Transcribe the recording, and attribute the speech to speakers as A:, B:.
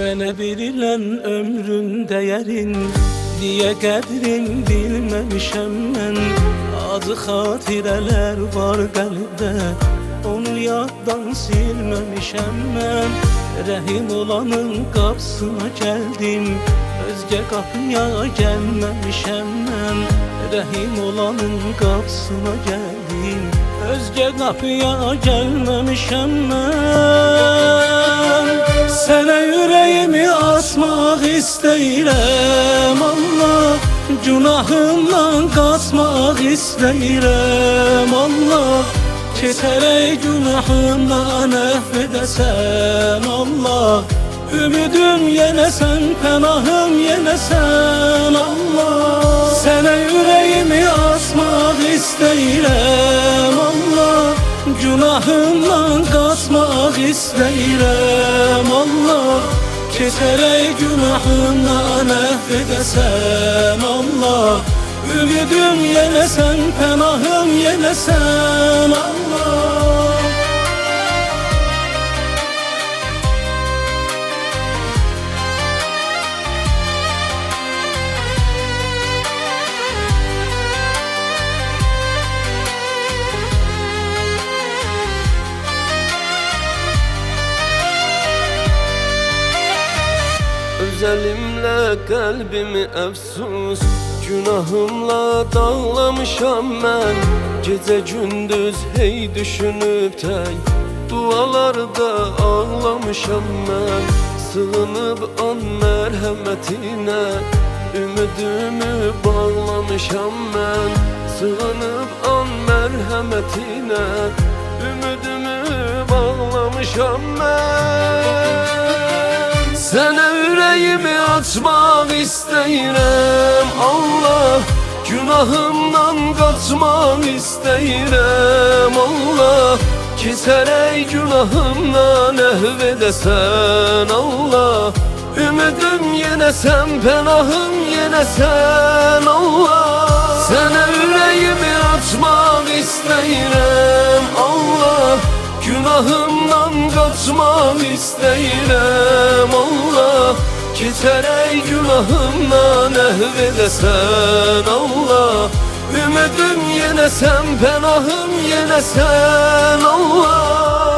A: Mənə verilən ömrün dəyərin diye qədrin bilməmişəm mən. Acı xatirələr var qəlbdə, onu yaddan silməmişəm mən. Rəhim olanın qapısına gəldim, özgə qapıya gəlməmişəm mən. Rəhim olanın qapısına gəldim, özgə qapıya gəlməmişəm mən. Sənə ürəyimi açmaq istəyirəm Allah, günahımdan qaçmaq istəyirəm Allah. Keçərək günahımdan əhv edəsən Allah. Ümidim yenə sən, pənahım yenə sən Allah. Sənə ürəyimi açmaq istəyirəm Allah, günahımdan qaçmaq istəyirəm Allah. Keçərək günahımdan əhv edəsən Allah. Ümidim yenə sən, pənahım yenə sən Allah.
B: Özelimlə qəlbimi əfsus, günahımla dağlamışam mən. Gecə gündüz hey düşünüb tək, dualarda ağlamışam mən. Sığınıb an mərhəmətinə, ümidimi bağlamışam mən. Sığınıb an mərhəmətinə, ümidimi bağlamışam mən. Sənə ürəyimi açmaq istəyirəm Allah, günahımdan qaçmaq istəyirəm Allah. Keçərək günahımdan əhv edəsən Allah. Ümidim yenə sən, pənahım yenə sən Allah. Sənə ürəyimi açmaq istəyirəm Allah, günahımdan qaçmaq istəyirəm Allah. Keçərək günahımdan əhv edəsən Allah. Ümidim yenə sən, pənahım yenə sən Allah.